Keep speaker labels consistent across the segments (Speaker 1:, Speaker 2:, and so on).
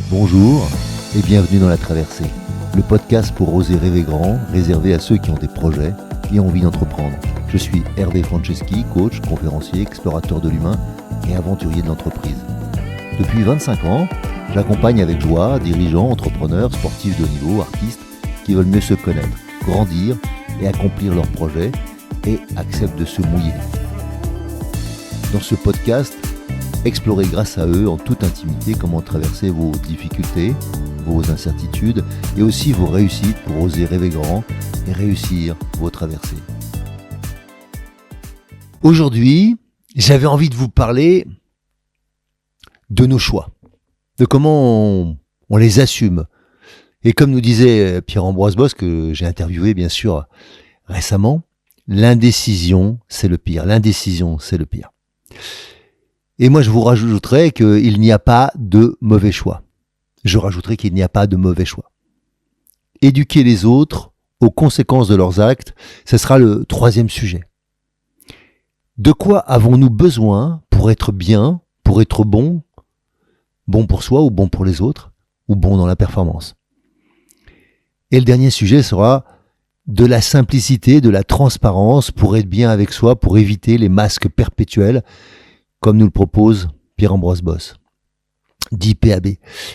Speaker 1: Bonjour et bienvenue dans La Traversée, le podcast pour oser rêver grand, réservé à ceux qui ont des projets et ont envie d'entreprendre. Je suis Hervé Franceschi, coach, conférencier, explorateur de l'humain et aventurier de l'entreprise. Depuis 25 ans, j'accompagne avec joie dirigeants, entrepreneurs, sportifs de haut niveau, artistes qui veulent mieux se connaître, grandir et accomplir leurs projets et acceptent de se mouiller. Dans ce podcast, explorez grâce à eux en toute intimité comment traverser vos difficultés, vos incertitudes et aussi vos réussites pour oser rêver grand et réussir vos traversées. Aujourd'hui, j'avais envie de vous parler de nos choix, de comment on les assume. Et comme nous disait Pierre-Ambroise Boss, que j'ai interviewé bien sûr récemment, l'indécision c'est le pire. L'indécision c'est le pire. Et moi, je vous rajouterais qu'il n'y a pas de mauvais choix. Je rajouterais qu'il n'y a pas de mauvais choix. Éduquer les autres aux conséquences de leurs actes, ce sera le troisième sujet. De quoi avons-nous besoin pour être bien, pour être bon pour soi ou bon pour les autres, ou bon dans la performance? Et le dernier sujet sera de la simplicité, de la transparence pour être bien avec soi, pour éviter les masques perpétuels, comme nous le propose Pierre-Ambroise Boss, dit PAB.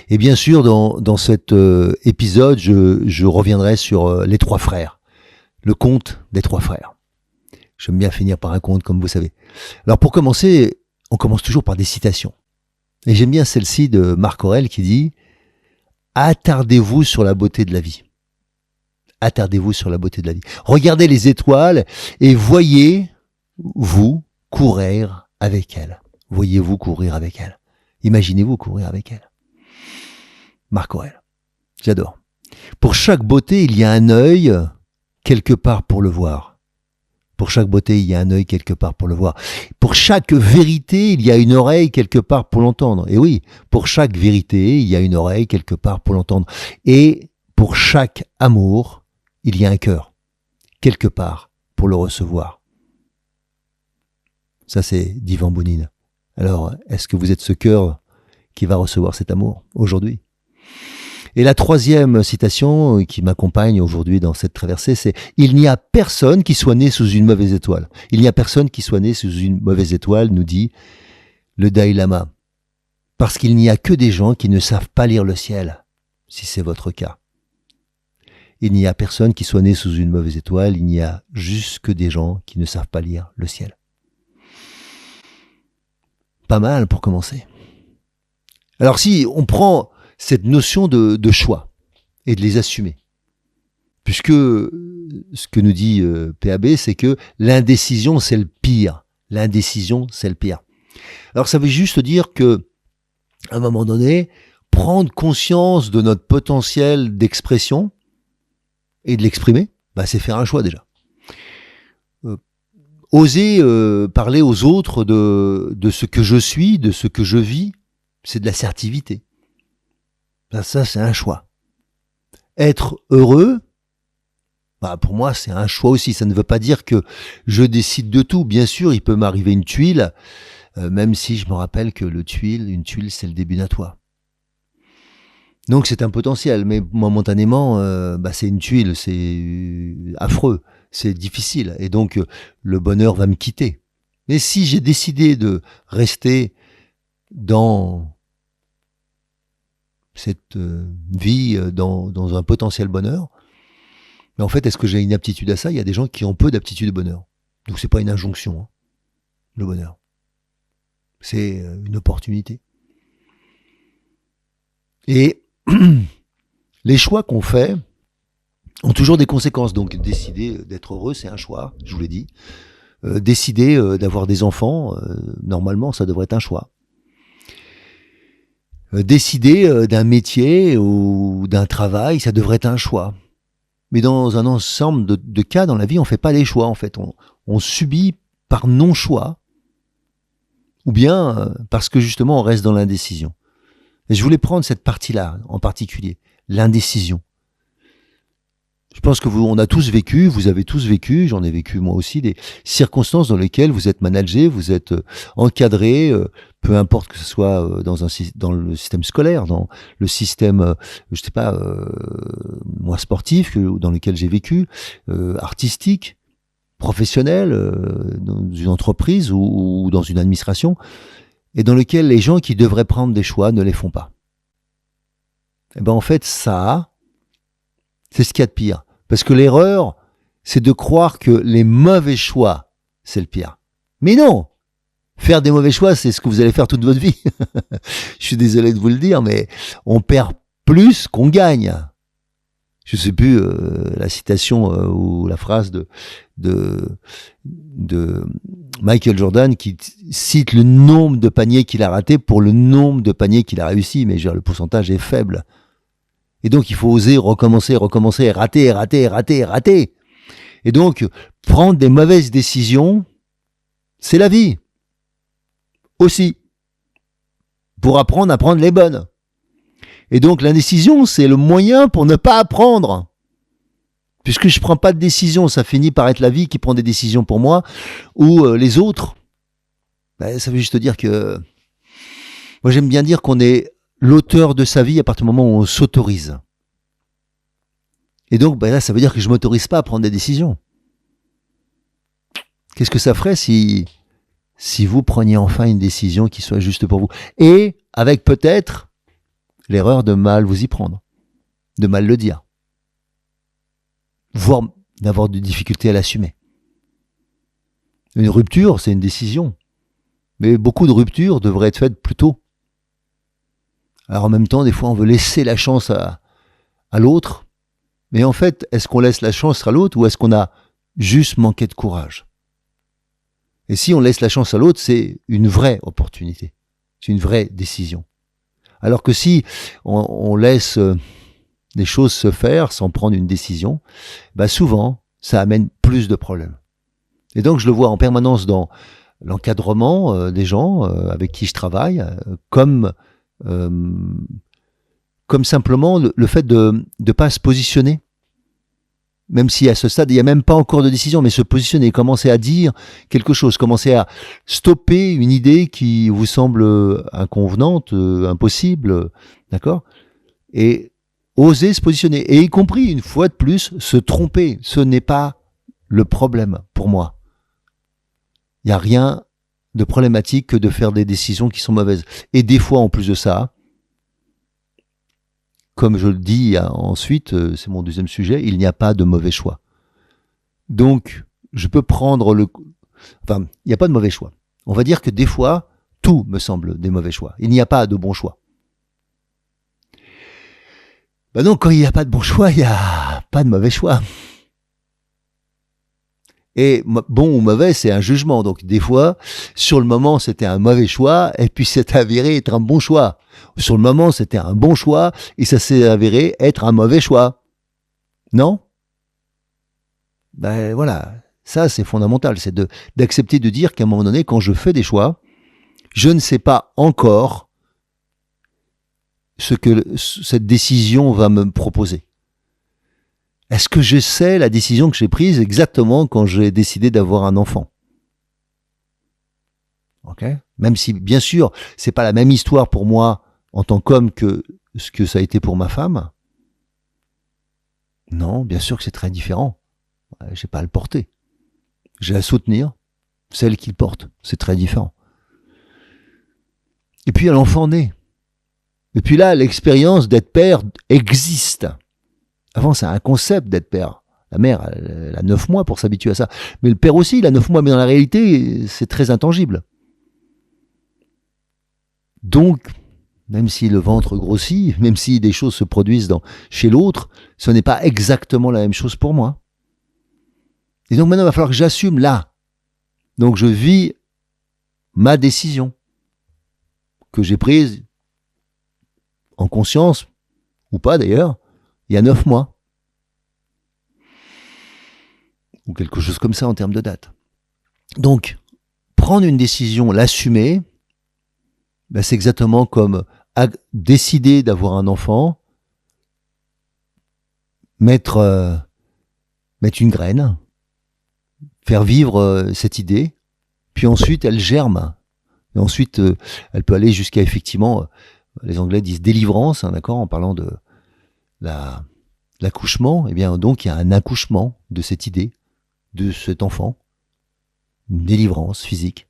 Speaker 1: Et bien sûr, dans cet épisode, je reviendrai sur les trois frères, le conte des trois frères. J'aime bien finir par un conte, comme vous savez. Alors pour commencer, on commence toujours par des citations. Et j'aime bien celle-ci de Marc Aurèle qui dit « Attardez-vous sur la beauté de la vie ». Attardez-vous sur la beauté de la vie. Regardez les étoiles et voyez-vous courir avec elle. Voyez-vous courir avec elle. Imaginez-vous courir avec elle. Marc Aurèle. J'adore. Pour chaque beauté, il y a un œil quelque part pour le voir. Pour chaque beauté, il y a un œil quelque part pour le voir. Pour chaque vérité, il y a une oreille quelque part pour l'entendre. Et oui, pour chaque vérité, il y a une oreille quelque part pour l'entendre. Et pour chaque amour, il y a un cœur quelque part pour le recevoir. Ça, c'est d'Yvan Bounine. Alors, est-ce que vous êtes ce cœur qui va recevoir cet amour aujourd'hui? Et la troisième citation qui m'accompagne aujourd'hui dans cette traversée, c'est « Il n'y a personne qui soit né sous une mauvaise étoile. » Il n'y a personne qui soit né sous une mauvaise étoile, nous dit le Dalai Lama. Parce qu'il n'y a que des gens qui ne savent pas lire le ciel, si c'est votre cas. Il n'y a personne qui soit né sous une mauvaise étoile, il n'y a juste que des gens qui ne savent pas lire le ciel. Pas mal pour commencer. Alors si on prend cette notion de choix et de les assumer, puisque ce que nous dit PAB, c'est que l'indécision c'est le pire. L'indécision c'est le pire. Alors ça veut juste dire que à un moment donné, prendre conscience de notre potentiel d'expression et de l'exprimer, c'est faire un choix déjà. Oser parler aux autres de ce que je suis, de ce que je vis, c'est de l'assertivité. Ça, c'est un choix. Être heureux, pour moi, c'est un choix aussi. Ça ne veut pas dire que je décide de tout. Bien sûr, il peut m'arriver une tuile, même si je me rappelle que une tuile, c'est le début d'un toit. Donc, c'est un potentiel, mais momentanément, c'est une tuile, c'est affreux. C'est difficile et donc le bonheur va me quitter. Mais si j'ai décidé de rester dans cette vie, dans un potentiel bonheur, mais en fait, est-ce que j'ai une aptitude à ça? Il y a des gens qui ont peu d'aptitude au bonheur. Donc c'est pas une injonction, le bonheur. C'est une opportunité. Et les choix qu'on fait ont toujours des conséquences. Donc décider d'être heureux, c'est un choix, je vous l'ai dit. Décider d'avoir des enfants, normalement, ça devrait être un choix. Décider d'un métier ou d'un travail, ça devrait être un choix. Mais dans un ensemble de cas dans la vie, on fait pas les choix, en fait. On subit par non-choix, ou bien parce que justement, on reste dans l'indécision. Et je voulais prendre cette partie-là, en particulier, l'indécision. Je pense que on a tous vécu, vous avez tous vécu, j'en ai vécu moi aussi, des circonstances dans lesquelles vous êtes managé, vous êtes encadré, peu importe que ce soit dans le système scolaire, dans le système, je sais pas, moi sportif, dans lequel j'ai vécu, artistique, professionnel, dans une entreprise ou dans une administration, et dans lequel les gens qui devraient prendre des choix ne les font pas. Et ben en fait, ça, c'est ce qu'il y a de pire. Parce que l'erreur, c'est de croire que les mauvais choix, c'est le pire. Mais non! Faire des mauvais choix, c'est ce que vous allez faire toute votre vie. Je suis désolé de vous le dire, mais on perd plus qu'on gagne. Je sais plus la citation ou la phrase de Michael Jordan qui cite le nombre de paniers qu'il a ratés pour le nombre de paniers qu'il a réussi. Mais le pourcentage est faible. Et donc, il faut oser recommencer, rater. Et donc, prendre des mauvaises décisions, c'est la vie. Aussi. Pour apprendre à prendre les bonnes. Et donc, l'indécision, c'est le moyen pour ne pas apprendre. Puisque je ne prends pas de décision, ça finit par être la vie qui prend des décisions pour moi, ou les autres. Ben, ça veut juste dire que... Moi, j'aime bien dire qu'on est l'auteur de sa vie à partir du moment où on s'autorise. Et donc, ben là, ça veut dire que je ne m'autorise pas à prendre des décisions. Qu'est-ce que ça ferait si vous preniez enfin une décision qui soit juste pour vous? Et avec peut-être l'erreur de mal vous y prendre, de mal le dire, voire d'avoir des difficultés à l'assumer. Une rupture, c'est une décision. Mais beaucoup de ruptures devraient être faites plus tôt. Alors en même temps, des fois, on veut laisser la chance à l'autre. Mais en fait, est-ce qu'on laisse la chance à l'autre ou est-ce qu'on a juste manqué de courage? Et si on laisse la chance à l'autre, c'est une vraie opportunité. C'est une vraie décision. Alors que si on laisse des choses se faire sans prendre une décision, bah souvent, ça amène plus de problèmes. Et donc, je le vois en permanence dans l'encadrement des gens avec qui je travaille, comme simplement le fait de ne pas se positionner. Même si à ce stade, il n'y a même pas encore de décision, mais se positionner, commencer à dire quelque chose, commencer à stopper une idée qui vous semble inconvenante, impossible, d'accord? Et oser se positionner, et y compris, une fois de plus, se tromper. Ce n'est pas le problème pour moi. Il n'y a rien de problématique que de faire des décisions qui sont mauvaises. Et des fois, en plus de ça, comme je le dis ensuite, c'est mon deuxième sujet, il n'y a pas de mauvais choix. Donc, je peux prendre Enfin, il n'y a pas de mauvais choix. On va dire que des fois, tout me semble des mauvais choix. Il n'y a pas de bon choix. Ben donc, quand il n'y a pas de bon choix, il n'y a pas de mauvais choix. Et bon ou mauvais, c'est un jugement. Donc des fois, sur le moment, c'était un mauvais choix, et puis c'est avéré être un bon choix. Sur le moment, c'était un bon choix, et ça s'est avéré être un mauvais choix. Non? Ben voilà, ça c'est fondamental, c'est d'accepter de dire qu'à un moment donné, quand je fais des choix, je ne sais pas encore ce que cette décision va me proposer. Est-ce que je sais la décision que j'ai prise exactement quand j'ai décidé d'avoir un enfant? Ok? Même si, bien sûr, c'est pas la même histoire pour moi en tant qu'homme que ce que ça a été pour ma femme. Non, bien sûr que c'est très différent. J'ai pas à le porter. J'ai à soutenir celle qui le porte. C'est très différent. Et puis, l'enfant naît. Et puis là, l'expérience d'être père existe. Avant, c'est un concept d'être père. La mère, elle a 9 mois pour s'habituer à ça. Mais le père aussi, il a 9 mois, mais dans la réalité, c'est très intangible. Donc, même si le ventre grossit, même si des choses se produisent chez l'autre, ce n'est pas exactement la même chose pour moi. Et donc maintenant, il va falloir que j'assume là. Donc je vis ma décision que j'ai prise en conscience, ou pas d'ailleurs, il y a 9 mois. Ou quelque chose comme ça en termes de date. Donc, prendre une décision, l'assumer, ben c'est exactement comme décider d'avoir un enfant, mettre mettre une graine, faire vivre cette idée, puis ensuite elle germe. Et ensuite, elle peut aller jusqu'à effectivement, les Anglais disent délivrance, hein, d'accord, en parlant de l'accouchement. Eh bien, donc il y a un accouchement de cette idée, de cet enfant, une délivrance physique.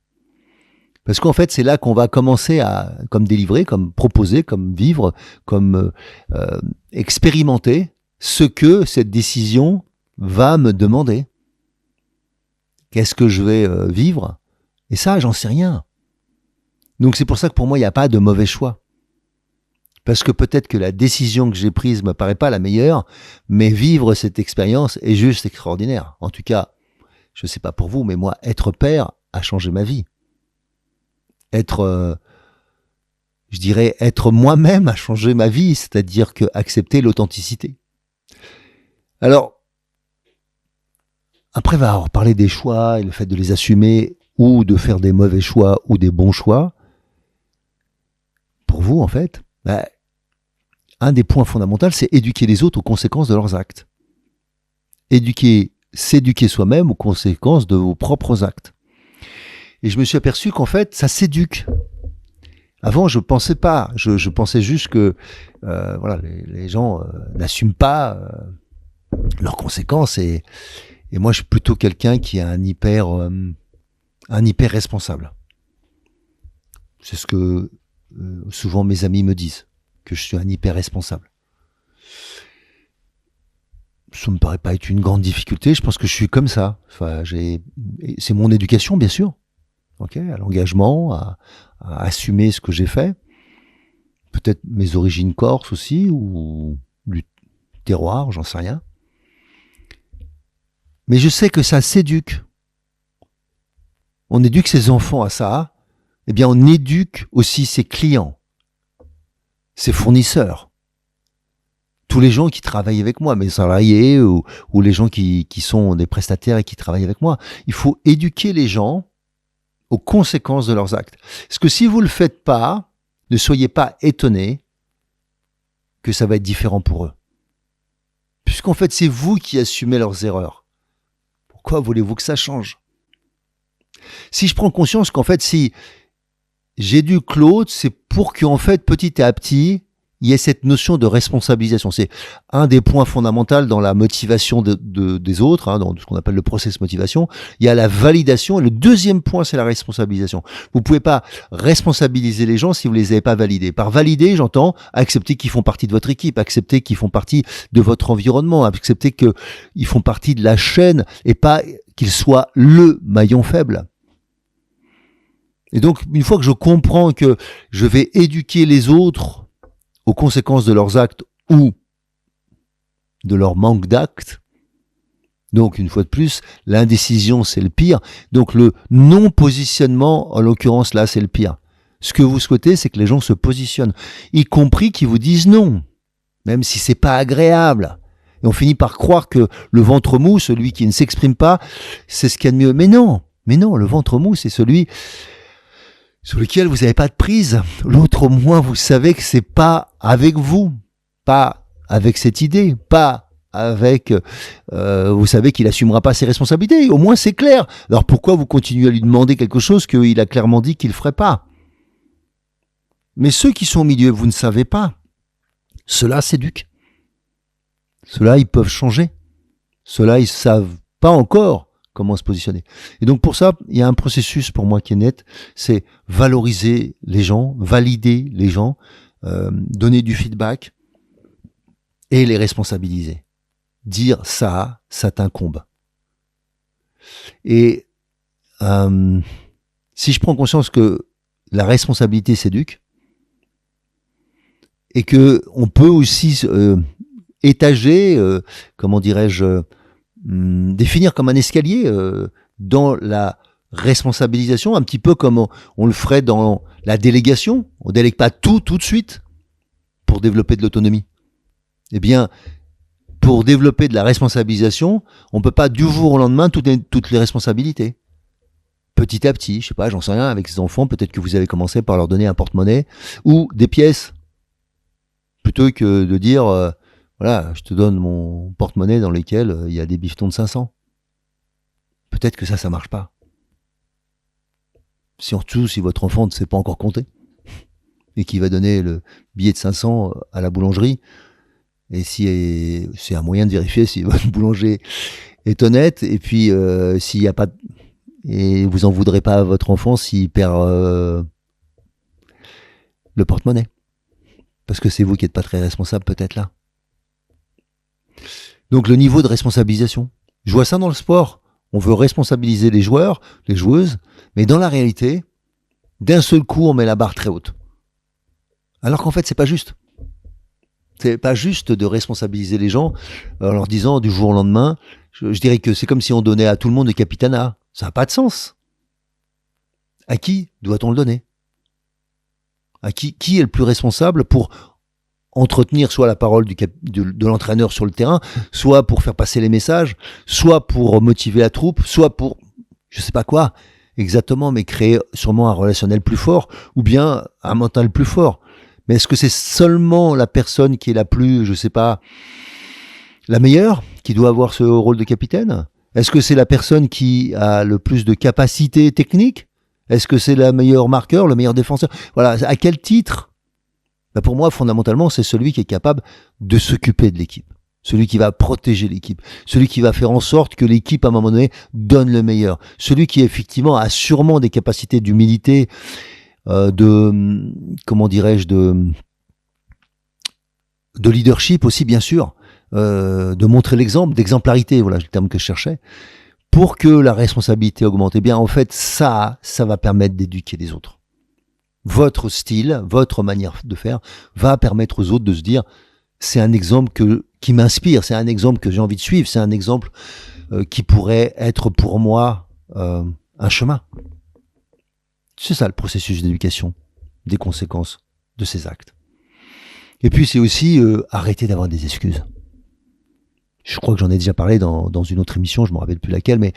Speaker 1: Parce qu'en fait, c'est là qu'on va commencer à, comme délivrer, comme proposer, comme vivre, comme expérimenter ce que cette décision va me demander. Qu'est-ce que je vais vivre? Et ça, j'en sais rien. Donc c'est pour ça que pour moi, il n'y a pas de mauvais choix. Parce que peut-être que la décision que j'ai prise me paraît pas la meilleure, mais vivre cette expérience est juste extraordinaire. En tout cas, je sais pas pour vous, mais moi, être père a changé ma vie. Je dirais, être moi-même a changé ma vie, c'est-à-dire que accepter l'authenticité. Alors, après, on va reparler des choix et le fait de les assumer ou de faire des mauvais choix ou des bons choix. Pour vous, en fait, un des points fondamentaux, c'est éduquer les autres aux conséquences de leurs actes. S'éduquer soi-même aux conséquences de vos propres actes. Et je me suis aperçu qu'en fait, ça s'éduque. Avant, je pensais pas. Je pensais juste que voilà, les gens n'assument pas leurs conséquences. Et moi, je suis plutôt quelqu'un qui a un hyper responsable. C'est ce que souvent mes amis me disent, que je suis un hyper responsable. Ça me paraît pas être une grande difficulté. Je pense que je suis comme ça. Enfin, c'est mon éducation, bien sûr. Okay, à l'engagement, à assumer ce que j'ai fait. Peut-être mes origines corse aussi, ou du terroir, j'en sais rien. Mais je sais que ça s'éduque. On éduque ses enfants à ça. Eh bien, on éduque aussi ses clients, ses fournisseurs, tous les gens qui travaillent avec moi, mes salariés ou les gens qui sont des prestataires et qui travaillent avec moi. Il faut éduquer les gens aux conséquences de leurs actes. Parce que si vous ne le faites pas, ne soyez pas étonnés que ça va être différent pour eux. Puisqu'en fait, c'est vous qui assumez leurs erreurs. Pourquoi voulez-vous que ça change? Si je prends conscience qu'en fait, si j'éduque l'autre, c'est pour qu'en fait, petit à petit, il y ait cette notion de responsabilisation. C'est un des points fondamentaux dans la motivation des autres, hein, dans ce qu'on appelle le process motivation. Il y a la validation, et le deuxième point, c'est la responsabilisation. Vous pouvez pas responsabiliser les gens si vous les avez pas validés. Par valider, j'entends accepter qu'ils font partie de votre équipe, accepter qu'ils font partie de votre environnement, accepter qu'ils font partie de la chaîne et pas qu'ils soient le maillon faible. Et donc, une fois que je comprends que je vais éduquer les autres aux conséquences de leurs actes ou de leur manque d'actes, donc une fois de plus, l'indécision c'est le pire, donc le non-positionnement, en l'occurrence là, c'est le pire. Ce que vous souhaitez, c'est que les gens se positionnent, y compris qu'ils vous disent non, même si c'est pas agréable. Et on finit par croire que le ventre mou, celui qui ne s'exprime pas, c'est ce qu'il y a de mieux. Mais non, le ventre mou, c'est celui sur lequel vous n'avez pas de prise. L'autre, au moins, vous savez que c'est pas avec vous, pas avec cette idée, pas avec... vous savez qu'il assumera pas ses responsabilités. Au moins, c'est clair. Alors pourquoi vous continuez à lui demander quelque chose qu'il a clairement dit qu'il ne ferait pas? Mais ceux qui sont au milieu, vous ne savez pas. Ceux-là s'éduquent. Ceux-là, ils peuvent changer. Ceux-là, ils savent pas encore comment se positionner. Et donc pour ça, il y a un processus pour moi qui est net, c'est valoriser les gens, valider les gens, donner du feedback et les responsabiliser. Dire ça t'incombe. Et si je prends conscience que la responsabilité s'éduque et que on peut aussi étager, comment dirais-je, définir comme un escalier dans la responsabilisation, un petit peu comme on le ferait dans la délégation. On délègue pas tout de suite pour développer de l'autonomie. Eh bien, pour développer de la responsabilisation, on peut pas du jour au lendemain toutes les responsabilités. Petit à petit, je sais pas, j'en sais rien, avec ces enfants, peut-être que vous avez commencé par leur donner un porte-monnaie ou des pièces, plutôt que de dire Voilà, je te donne mon porte-monnaie dans lequel il y a des bifetons de 500. Peut-être que ça marche pas. Surtout si votre enfant ne sait pas encore compter et qu'il va donner le billet de 500 à la boulangerie. Et si c'est un moyen de vérifier si votre boulanger est honnête. Et puis s'il n'y a pas et vous en voudrez pas à votre enfant s'il perd le porte-monnaie, parce que c'est vous qui n'êtes pas très responsable peut-être là. Donc le niveau de responsabilisation. Je vois ça dans le sport. On veut responsabiliser les joueurs, les joueuses, mais dans la réalité, d'un seul coup, on met la barre très haute. Alors qu'en fait, c'est pas juste. C'est pas juste de responsabiliser les gens en leur disant du jour au lendemain. Je dirais que c'est comme si on donnait à tout le monde le capitanat. Ça n'a pas de sens. À qui doit-on le donner? À qui est le plus responsable pour entretenir soit la parole de l'entraîneur sur le terrain, soit pour faire passer les messages, soit pour motiver la troupe, soit pour je sais pas quoi exactement, mais créer sûrement un relationnel plus fort ou bien un mental plus fort. Mais est-ce que c'est seulement la personne qui est la plus, je sais pas, la meilleure qui doit avoir ce rôle de capitaine? Est-ce que c'est la personne qui a le plus de capacité technique? Est-ce que c'est le meilleur marqueur, le meilleur défenseur? Voilà, à quel titre? Ben pour moi, fondamentalement, c'est celui qui est capable de s'occuper de l'équipe. Celui qui va protéger l'équipe. Celui qui va faire en sorte que l'équipe, à un moment donné, donne le meilleur. Celui qui, effectivement, a sûrement des capacités d'humilité, comment dirais-je, de leadership aussi, bien sûr, de montrer l'exemple, d'exemplarité, voilà le terme que je cherchais, pour que la responsabilité augmente. Eh bien, en fait, ça va permettre d'éduquer les autres. Votre style, votre manière de faire va permettre aux autres de se dire c'est un exemple qui m'inspire, c'est un exemple que j'ai envie de suivre, c'est un exemple qui pourrait être pour moi un chemin. C'est ça le processus d'éducation, des conséquences de ces actes. Et puis c'est aussi arrêter d'avoir des excuses. Je crois que j'en ai déjà parlé dans une autre émission, je ne me rappelle plus laquelle, mais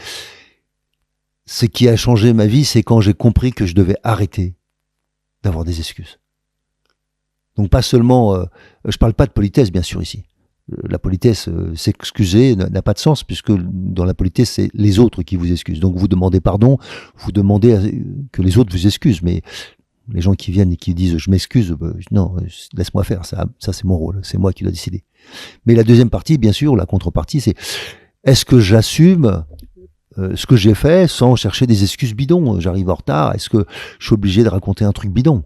Speaker 1: ce qui a changé ma vie, c'est quand j'ai compris que je devais arrêter d'avoir des excuses. Donc pas seulement, je parle pas de politesse bien sûr ici. La politesse, s'excuser n'a pas de sens puisque dans la politesse c'est les autres qui vous excusent. Donc vous demandez pardon, vous demandez que les autres vous excusent. Mais les gens qui viennent et qui disent je m'excuse, non, laisse-moi faire. Ça c'est mon rôle, c'est moi qui dois décider. Mais la deuxième partie, bien sûr, la contrepartie, c'est est-ce que j'assume ce que j'ai fait sans chercher des excuses bidons? J'arrive en retard, est-ce que je suis obligé de raconter un truc bidon?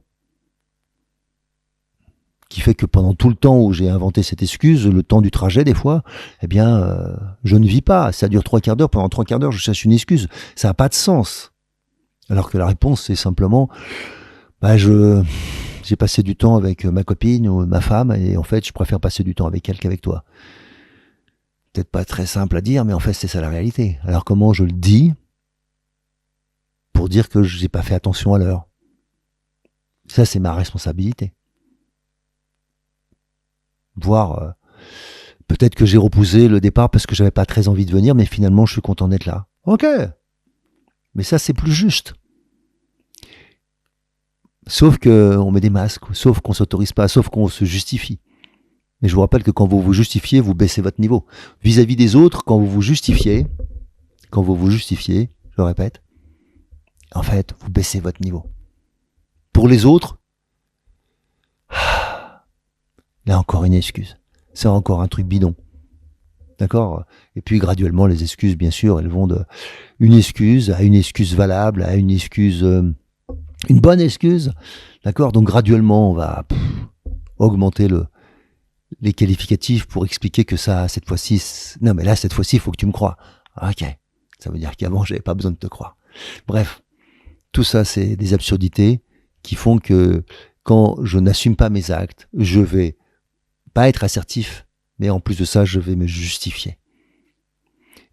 Speaker 1: Qui fait que pendant tout le temps où j'ai inventé cette excuse, le temps du trajet des fois, eh bien, je ne vis pas. Ça dure 3/4 d'heure, pendant 3/4 d'heure, je cherche une excuse. Ça n'a pas de sens. Alors que la réponse, c'est simplement, j'ai passé du temps avec ma copine ou ma femme, et en fait, je préfère passer du temps avec elle qu'avec toi. Peut-être pas très simple à dire, mais en fait, c'est ça la réalité. Alors comment je le dis pour dire que je n'ai pas fait attention à l'heure? Ça, c'est ma responsabilité. Voire peut-être que j'ai repoussé le départ parce que j'avais pas très envie de venir, mais finalement je suis content d'être là. Ok, mais ça c'est plus juste. Sauf qu'on met des masques, sauf qu'on s'autorise pas, sauf qu'on se justifie. Mais je vous rappelle que quand vous vous justifiez, vous baissez votre niveau. Vis-à-vis des autres, quand vous vous justifiez, je le répète, en fait, vous baissez votre niveau. Pour les autres, là encore une excuse. C'est encore un truc bidon. D'accord? Et puis graduellement, les excuses, bien sûr, elles vont de une excuse à une excuse valable, à une excuse, une bonne excuse. D'accord? Donc graduellement, on va augmenter les qualificatifs pour expliquer que ça, cette fois-ci, non mais là, cette fois-ci, il faut que tu me crois. Ok. Ça veut dire qu'avant, j'avais pas besoin de te croire. Bref. Tout ça, c'est des absurdités qui font que quand je n'assume pas mes actes, je vais pas être assertif, mais en plus de ça, je vais me justifier.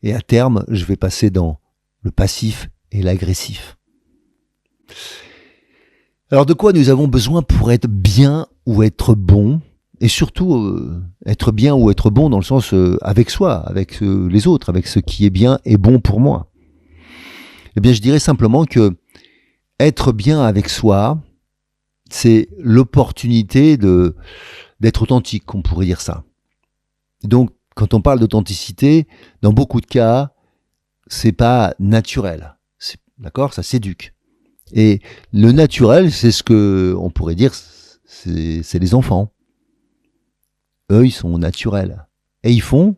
Speaker 1: Et à terme, je vais passer dans le passif et l'agressif. Alors de quoi nous avons besoin pour être bien ou être bon? Et surtout, être bien ou être bon dans le sens avec soi, avec les autres, avec ce qui est bien et bon pour moi. Eh bien, je dirais simplement que être bien avec soi, c'est l'opportunité d'être authentique, on pourrait dire ça. Donc, quand on parle d'authenticité, dans beaucoup de cas, c'est pas naturel. D'accord? Ça s'éduque. Et le naturel, c'est ce que on pourrait dire, c'est les enfants. Eux, ils sont naturels. Et ils font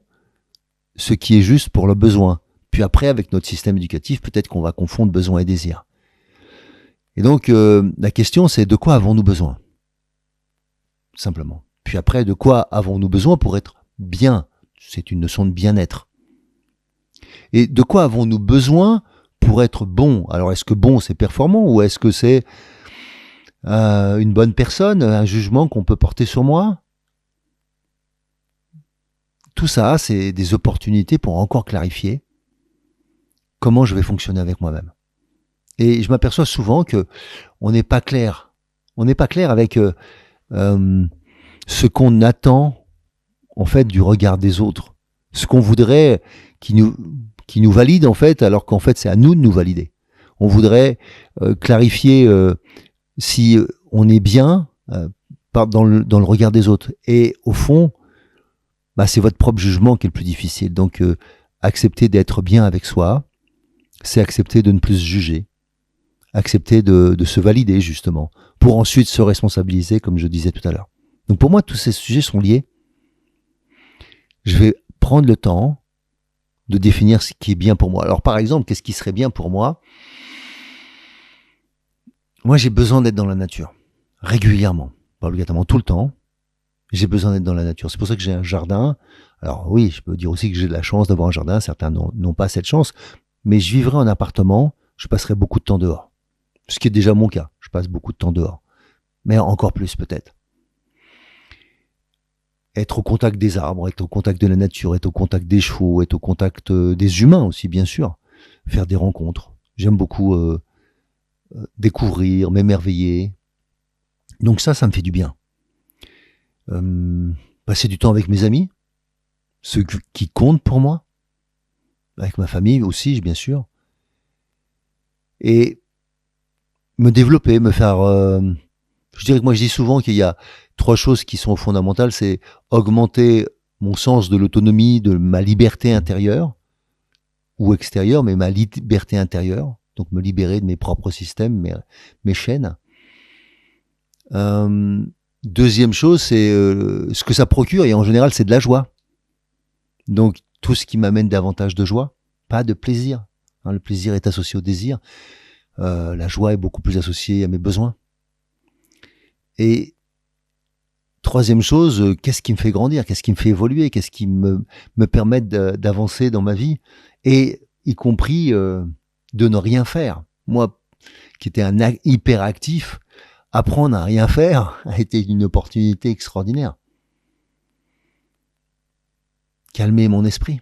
Speaker 1: ce qui est juste pour leurs besoins. Puis après, avec notre système éducatif, peut-être qu'on va confondre besoin et désir. Et donc, la question, c'est de quoi avons-nous besoin? Simplement. Puis après, de quoi avons-nous besoin pour être bien? C'est une notion de bien-être. Et de quoi avons-nous besoin pour être bon? Alors, est-ce que bon, c'est performant ou est-ce que c'est une bonne personne, un jugement qu'on peut porter sur moi? Tout ça, c'est des opportunités pour encore clarifier comment je vais fonctionner avec moi-même. Et je m'aperçois souvent que on n'est pas clair. On n'est pas clair avec ce qu'on attend en fait du regard des autres, ce qu'on voudrait qui nous valide en fait, alors qu'en fait c'est à nous de nous valider. On voudrait clarifier si on est bien dans le regard des autres. Et au fond, c'est votre propre jugement qui est le plus difficile. Donc accepter d'être bien avec soi, c'est accepter de ne plus se juger, accepter de se valider justement, pour ensuite se responsabiliser, comme je disais tout à l'heure. Donc pour moi, tous ces sujets sont liés. Je vais prendre le temps de définir ce qui est bien pour moi. Alors par exemple, qu'est-ce qui serait bien pour moi? Moi, j'ai besoin d'être dans la nature, régulièrement, pas obligatoirement tout le temps. J'ai besoin d'être dans la nature. C'est pour ça que j'ai un jardin. Alors oui, je peux dire aussi que j'ai de la chance d'avoir un jardin. Certains n'ont pas cette chance. Mais je vivrai en appartement, je passerai beaucoup de temps dehors. Ce qui est déjà mon cas. Je passe beaucoup de temps dehors. Mais encore plus peut-être. Être au contact des arbres, être au contact de la nature, être au contact des chevaux, être au contact des humains aussi, bien sûr. Faire des rencontres. J'aime beaucoup découvrir, m'émerveiller. Donc ça me fait du bien. Passer du temps avec mes amis, ceux qui comptent pour moi, avec ma famille aussi, bien sûr, et me développer, me faire... je dirais que moi je dis souvent qu'il y a 3 choses qui sont fondamentales, c'est augmenter mon sens de l'autonomie, de ma liberté intérieure, ou extérieure, mais ma liberté intérieure, donc me libérer de mes propres systèmes, mes chaînes. Deuxième chose, c'est ce que ça procure, et en général, c'est de la joie. Donc, tout ce qui m'amène davantage de joie, pas de plaisir. Hein, le plaisir est associé au désir. La joie est beaucoup plus associée à mes besoins. Et troisième chose, qu'est-ce qui me fait grandir? Qu'est-ce qui me fait évoluer? Qu'est-ce qui me permet d'avancer dans ma vie? Et y compris de ne rien faire. Moi, qui étais un hyperactif, apprendre à rien faire a été une opportunité extraordinaire. Calmer mon esprit.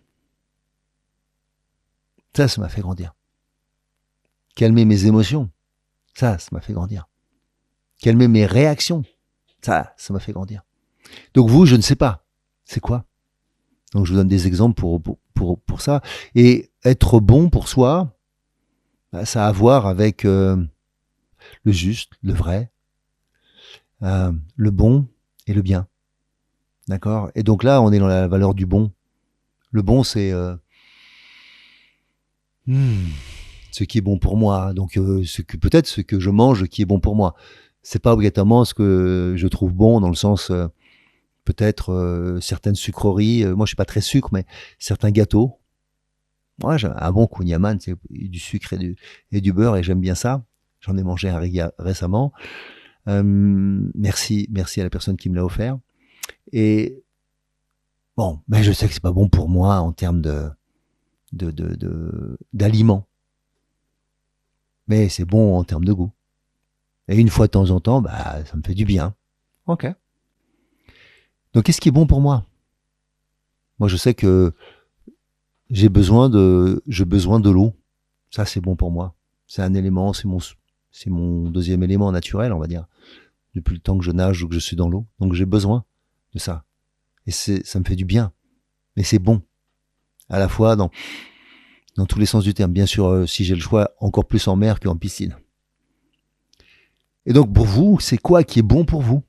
Speaker 1: Ça m'a fait grandir. Calmer mes émotions. Ça m'a fait grandir. Calmer mes réactions. Ça m'a fait grandir. Donc vous, je ne sais pas. C'est quoi? Donc je vous donne des exemples pour ça. Et être bon pour soi, ça a à voir avec le juste, le vrai, le bon et le bien. D'accord? Et donc là, on est dans la valeur du bon. Le bon, c'est ce qui est bon pour moi. Donc peut-être ce que je mange qui est bon pour moi. C'est pas obligatoirement ce que je trouve bon dans le sens peut-être certaines sucreries. Moi, je suis pas très sucre, mais certains gâteaux. Moi, j'ai un bon kouign-amann, c'est du sucre et du beurre, et j'aime bien ça. J'en ai mangé un récemment. Merci à la personne qui me l'a offert. Et bon, mais je sais que c'est pas bon pour moi en termes d'aliments. Mais c'est bon en termes de goût. Et une fois de temps en temps, ça me fait du bien. Ok. Donc, qu'est-ce qui est bon pour moi? Moi, je sais que j'ai besoin de l'eau. Ça, c'est bon pour moi. C'est un élément, c'est mon deuxième élément naturel, on va dire. Depuis le temps que je nage ou que je suis dans l'eau. Donc, j'ai besoin de ça. Et ça me fait du bien. Mais c'est bon. À la fois dans tous les sens du terme. Bien sûr, si j'ai le choix, encore plus en mer qu'en piscine. Et donc, pour vous, c'est quoi qui est bon pour vous?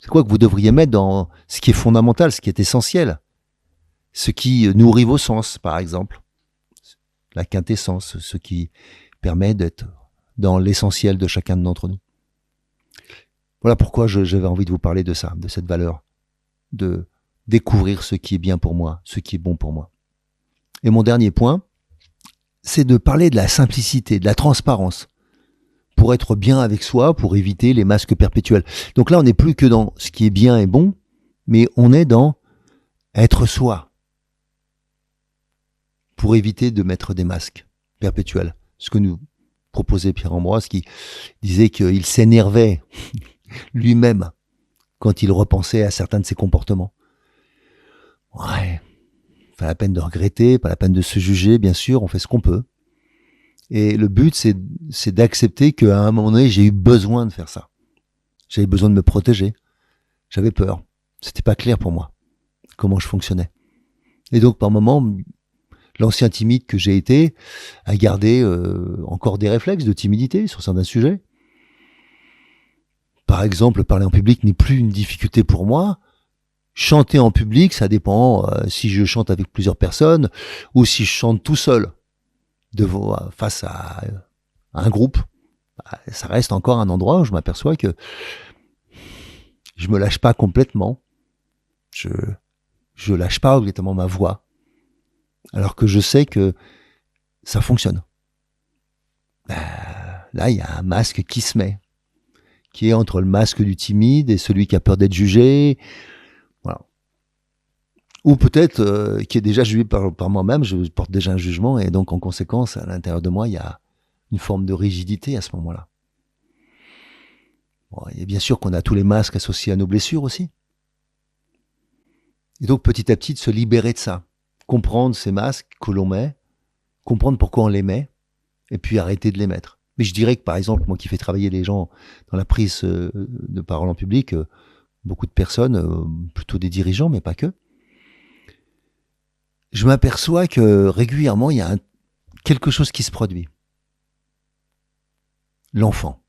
Speaker 1: C'est quoi que vous devriez mettre dans ce qui est fondamental, ce qui est essentiel, ce qui nourrit vos sens, par exemple, la quintessence, ce qui permet d'être dans l'essentiel de chacun d'entre nous. Voilà pourquoi j'avais envie de vous parler de ça, de cette valeur, de découvrir ce qui est bien pour moi, ce qui est bon pour moi. Et mon dernier point, c'est de parler de la simplicité, de la transparence, pour être bien avec soi, pour éviter les masques perpétuels. Donc là, on n'est plus que dans ce qui est bien et bon, mais on est dans être soi, pour éviter de mettre des masques perpétuels. Ce que nous proposait Pierre-Ambroise, qui disait qu'il s'énervait lui-même quand il repensait à certains de ses comportements. Ouais, pas la peine de regretter, pas la peine de se juger, bien sûr, on fait ce qu'on peut. Et le but, c'est d'accepter qu'à un moment donné, j'ai eu besoin de faire ça. J'avais besoin de me protéger. J'avais peur. C'était pas clair pour moi comment je fonctionnais. Et donc, par moments, l'ancien timide que j'ai été a gardé encore des réflexes de timidité sur certains sujets. Par exemple, parler en public n'est plus une difficulté pour moi. Chanter en public, ça dépend si je chante avec plusieurs personnes ou si je chante tout seul face à un groupe. Ça reste encore un endroit où je m'aperçois que je me lâche pas complètement. Je lâche pas obligatoirement ma voix. Alors que je sais que ça fonctionne. Là, il y a un masque qui se met, qui est entre le masque du timide et celui qui a peur d'être jugé. Voilà. Ou peut-être qui est déjà jugé par moi-même, je porte déjà un jugement, et donc en conséquence, à l'intérieur de moi, il y a une forme de rigidité à ce moment-là. Bon, et bien sûr qu'on a tous les masques associés à nos blessures aussi. Et donc petit à petit, de se libérer de ça. Comprendre ces masques que l'on met, comprendre pourquoi on les met, et puis arrêter de les mettre. Mais je dirais que par exemple, moi qui fais travailler les gens dans la prise de parole en public, beaucoup de personnes, plutôt des dirigeants, mais pas que, je m'aperçois que régulièrement, il y a quelque chose qui se produit. L'enfant.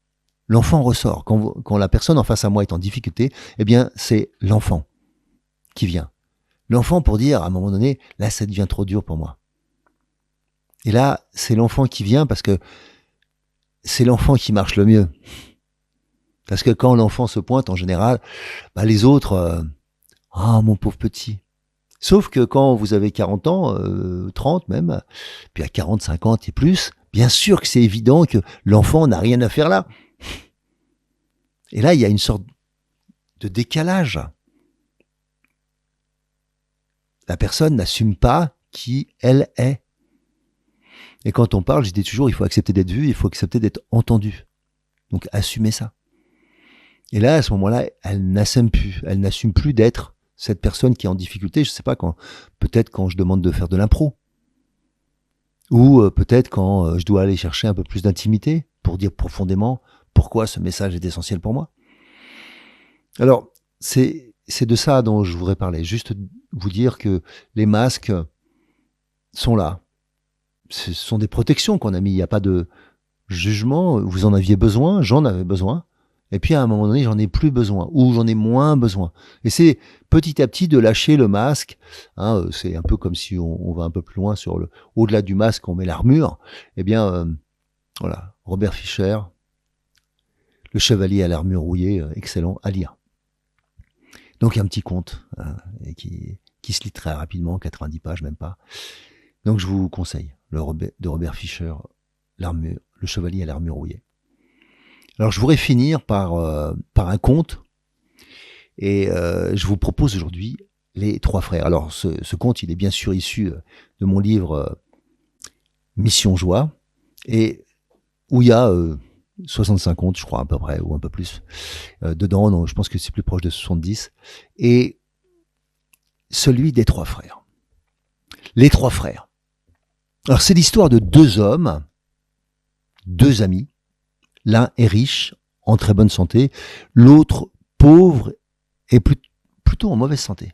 Speaker 1: L'enfant ressort. Quand la personne en face à moi est en difficulté, eh bien, c'est l'enfant qui vient. L'enfant pour dire, à un moment donné, là, ça devient trop dur pour moi. Et là, c'est l'enfant qui vient parce que c'est l'enfant qui marche le mieux. Parce que quand l'enfant se pointe, en général, les autres, mon pauvre petit. Sauf que quand vous avez 40 ans, 30 même, puis à 40, 50 et plus, bien sûr que c'est évident que l'enfant n'a rien à faire là. Et là, il y a une sorte de décalage. La personne n'assume pas qui elle est. Et quand on parle, je dis toujours, il faut accepter d'être vu, il faut accepter d'être entendu. Donc, assumer ça. Et là, à ce moment-là, elle n'assume plus d'être cette personne qui est en difficulté. Je sais pas, peut-être quand je demande de faire de l'impro. Ou peut-être quand je dois aller chercher un peu plus d'intimité pour dire profondément pourquoi ce message est essentiel pour moi. Alors, c'est de ça dont je voudrais parler. Juste vous dire que les masques sont là. Ce sont des protections qu'on a mis. Il n'y a pas de jugement. Vous en aviez besoin, j'en avais besoin. Et puis à un moment donné, j'en ai plus besoin, ou j'en ai moins besoin. Et c'est petit à petit de lâcher le masque. C'est un peu comme si on va un peu plus loin au-delà du masque, on met l'armure. Eh bien, voilà, Robert Fischer, Le chevalier à l'armure rouillée, excellent à lire. Donc un petit conte qui se lit très rapidement, 90 pages, même pas. Donc je vous conseille de Robert Fischer, Le chevalier à l'armure rouillée. Alors je voudrais finir par un conte, et je vous propose aujourd'hui Les Trois Frères. Alors ce conte, il est bien sûr issu de mon livre Mission Joie, et où il y a 65 contes, je crois, à peu près, ou un peu plus, dedans. Donc, je pense que c'est plus proche de 70, et celui des Trois Frères. Les Trois Frères. Alors c'est l'histoire de deux hommes, deux amis. L'un est riche, en très bonne santé, l'autre pauvre et plutôt en mauvaise santé.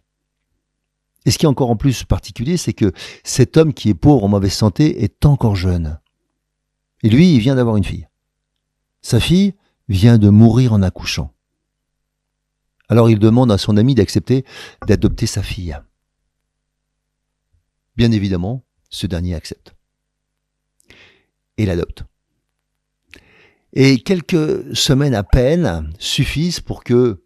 Speaker 1: Et ce qui est encore en plus particulier, c'est que cet homme qui est pauvre, en mauvaise santé, est encore jeune. Et lui, il vient d'avoir une fille. Sa fille vient de mourir en accouchant. Alors il demande à son ami d'accepter d'adopter sa fille. Bien évidemment, ce dernier accepte et l'adopte. Et quelques semaines à peine suffisent pour que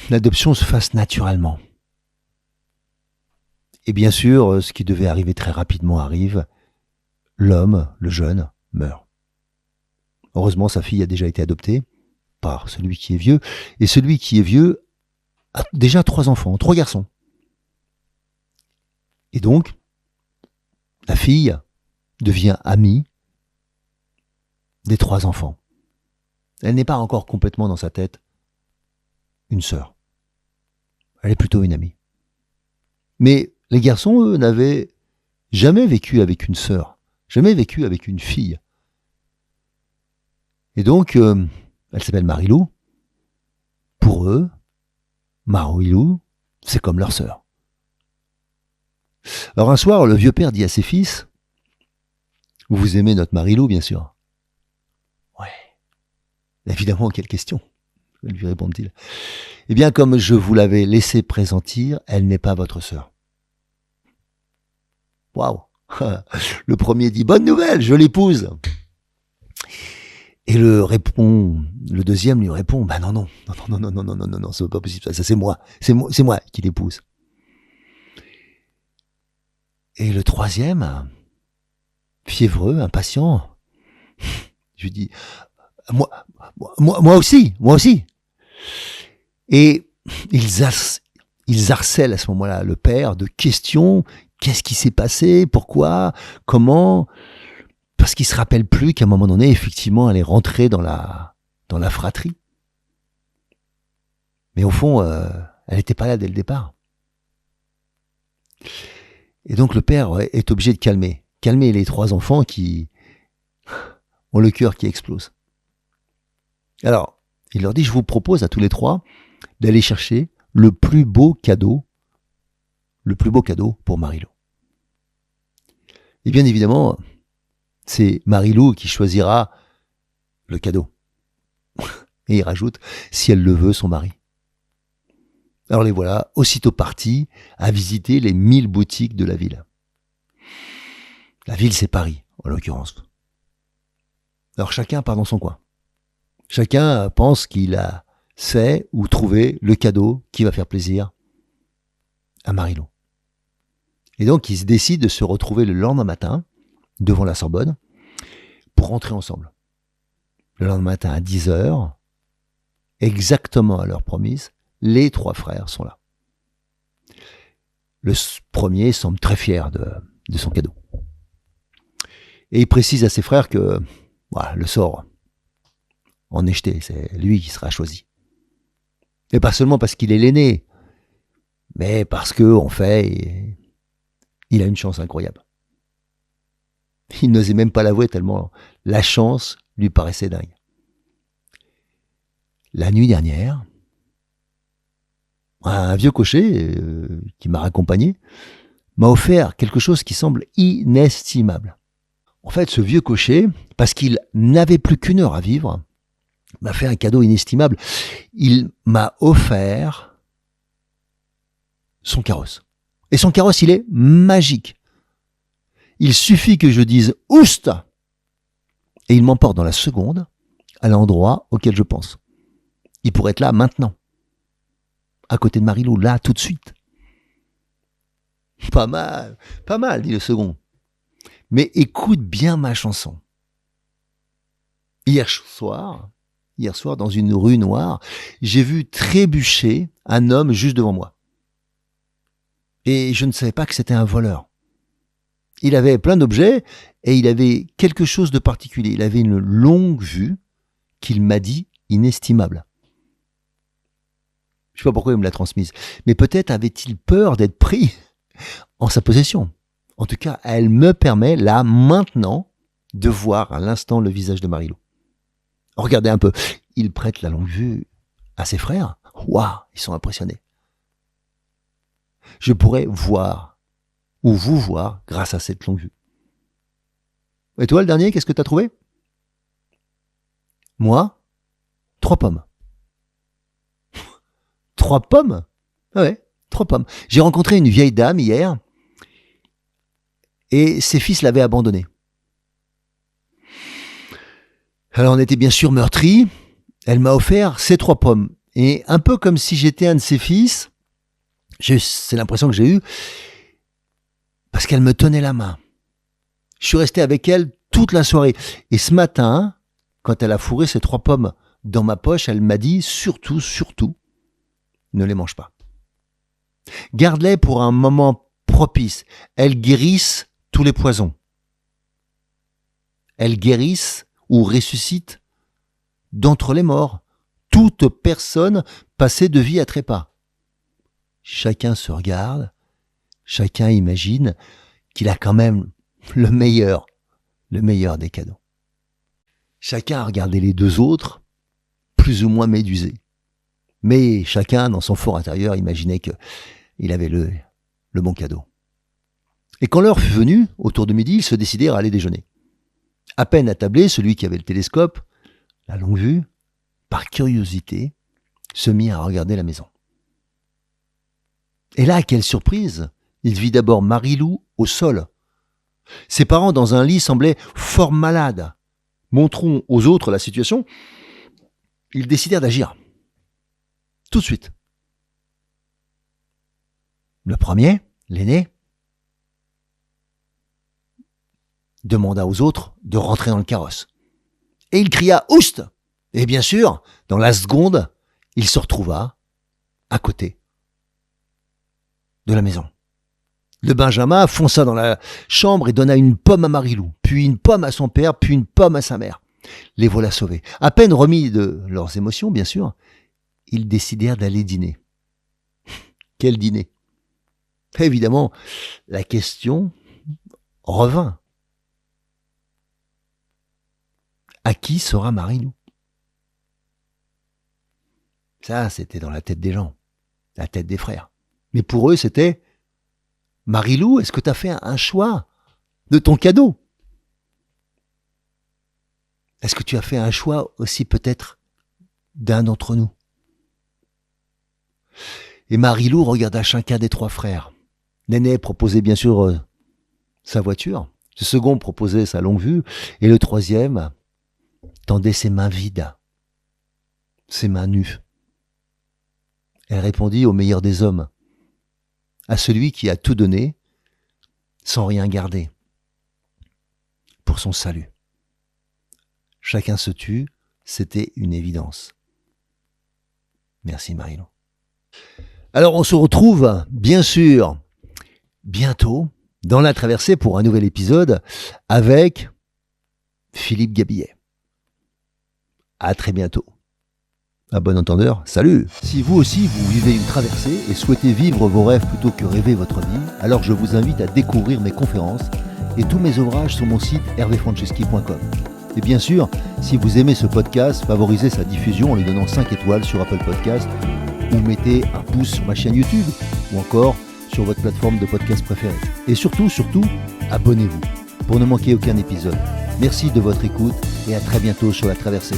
Speaker 1: l'adoption se fasse naturellement. Et bien sûr, ce qui devait arriver très rapidement arrive. L'homme, le jeune, meurt. Heureusement, sa fille a déjà été adoptée par celui qui est vieux. Et celui qui est vieux a déjà 3 enfants, 3 garçons. Et donc, la fille devient amie des 3 enfants. Elle n'est pas encore complètement dans sa tête une sœur. Elle est plutôt une amie. Mais les garçons, eux, n'avaient jamais vécu avec une sœur, jamais vécu avec une fille. Et donc, elle s'appelle Marilou. Pour eux, Marilou, c'est comme leur sœur. Alors un soir, le vieux père dit à ses fils, « Vous aimez notre Marilou, bien sûr ?»« Ouais. » Évidemment, quelle question, lui répond-il. « Eh bien, comme je vous l'avais laissé pressentir, elle n'est pas votre sœur. » Waouh. Le premier dit, « Bonne nouvelle, je l'épouse. » Et le deuxième lui répond, bah non, c'est pas possible, ça c'est moi qui l'épouse. Et le troisième, fiévreux, impatient, je lui dis, moi aussi. Et ils harcèlent à ce moment-là le père de questions, qu'est-ce qui s'est passé, pourquoi, comment, parce qu'il se rappelle plus qu'à un moment donné, effectivement, elle est rentrée dans la fratrie. Mais au fond, elle n'était pas là dès le départ. Et donc le père est obligé de calmer les 3 enfants qui ont le cœur qui explose. Alors, il leur dit, je vous propose à tous les 3 d'aller chercher le plus beau cadeau pour Marilou. Et bien évidemment, c'est Marilou qui choisira le cadeau. Et il rajoute, si elle le veut, son mari. Alors les voilà, aussitôt partis à visiter les 1000 boutiques de la ville. La ville, c'est Paris, en l'occurrence. Alors chacun part dans son coin. Chacun pense qu'il sait où trouver le cadeau qui va faire plaisir à Marilou. Et donc, ils se décident de se retrouver le lendemain matin, devant la Sorbonne, pour rentrer ensemble. Le lendemain matin à 10h, exactement à l'heure promise, les 3 frères sont là. Le premier semble très fier de son cadeau. Et il précise à ses frères que voilà, le sort en est jeté, c'est lui qui sera choisi. Et pas seulement parce qu'il est l'aîné, mais parce que, en fait, il a une chance incroyable. Il n'osait même pas l'avouer tellement la chance lui paraissait dingue. La nuit dernière, un vieux cocher qui m'a raccompagné m'a offert quelque chose qui semble inestimable. En fait, ce vieux cocher, parce qu'il n'avait plus qu'1 heure à vivre, m'a fait un cadeau inestimable. Il m'a offert son carrosse. Et son carrosse, il est magique. Il suffit que je dise « Oust !» et il m'emporte dans la seconde à l'endroit auquel je pense. Il pourrait être là maintenant, à côté de Marilou, là, tout de suite. Pas mal, dit le second. Mais écoute bien ma chanson. Hier soir, dans une rue noire, j'ai vu trébucher un homme juste devant moi. Et je ne savais pas que c'était un voleur. Il avait plein d'objets et il avait quelque chose de particulier. Il avait une longue vue qu'il m'a dit inestimable. Je ne sais pas pourquoi il me l'a transmise. Mais peut-être avait-il peur d'être pris en sa possession. En tout cas, elle me permet, là, maintenant, de voir à l'instant le visage de Marilou. Regardez un peu. Il prête la longue vue à ses frères. Waouh, ils sont impressionnés. Je pourrais voir, ou vous voir, grâce à cette longue vue. Et toi, le dernier, qu'est-ce que tu as trouvé? Moi, 3 pommes. 3 pommes. Ah ouais, 3 pommes. J'ai rencontré une vieille dame hier et ses fils l'avaient abandonnée. Alors on était bien sûr meurtris. Elle m'a offert ces 3 pommes. Et un peu comme si j'étais un de ses fils, c'est l'impression que j'ai eue, parce qu'elle me tenait la main. Je suis resté avec elle toute la soirée. Et ce matin, quand elle a fourré ces 3 pommes dans ma poche, elle m'a dit surtout, ne les mange pas. Garde-les pour un moment propice. Elles guérissent tous les poisons. Elles guérissent ou ressuscitent d'entre les morts toute personne passée de vie à trépas. Chacun se regarde, chacun imagine qu'il a quand même le meilleur des cadeaux. Chacun a regardé les 2 autres, plus ou moins médusés. Mais chacun, dans son fort intérieur, imaginait qu'il avait le bon cadeau. Et quand l'heure fut venue, autour de midi, ils se décidèrent à aller déjeuner. À peine attablé, celui qui avait le télescope, la longue vue, par curiosité, se mit à regarder la maison. Et là, quelle surprise! Il vit d'abord Marie-Lou au sol. Ses parents, dans un lit, semblaient fort malades. Montrons aux autres la situation. Ils décidèrent d'agir. Tout de suite. Le premier, l'aîné, demanda aux autres de rentrer dans le carrosse. Et il cria « Oust !» Et bien sûr, dans la seconde, il se retrouva à côté de la maison. Le Benjamin fonça dans la chambre et donna une pomme à Marie-Lou, puis une pomme à son père, puis une pomme à sa mère. Les voilà sauvés. À peine remis de leurs émotions, bien sûr, ils décidèrent d'aller dîner. Quel dîner? Évidemment, la question revint. À qui sera Marie-Lou? Ça, c'était dans la tête des gens, la tête des frères. Mais pour eux, c'était « Marie-Lou, est-ce que tu as fait un choix de ton cadeau? Est-ce que tu as fait un choix aussi peut-être d'un d'entre nous ?» Et Marie-Lou regarda chacun des 3 frères. L'aîné proposait bien sûr sa voiture, le second proposait sa longue vue, et le troisième tendait ses mains vides, ses mains nues. Elle répondit au meilleur des hommes, à celui qui a tout donné sans rien garder, pour son salut. Chacun se tut, c'était une évidence. Merci Marie-Lou. Alors on se retrouve, bien sûr, bientôt, dans la traversée pour un nouvel épisode avec Philippe Gabillet. À très bientôt. À bon entendeur, salut! Si vous aussi vous vivez une traversée et souhaitez vivre vos rêves plutôt que rêver votre vie, alors je vous invite à découvrir mes conférences et tous mes ouvrages sur mon site hervéfranceschi.com. Et bien sûr, si vous aimez ce podcast, favorisez sa diffusion en lui donnant 5 étoiles sur Apple Podcast ou mettez un pouce sur ma chaîne YouTube ou encore sur votre plateforme de podcast préférée. Et surtout, abonnez-vous pour ne manquer aucun épisode. Merci de votre écoute et à très bientôt sur la traversée.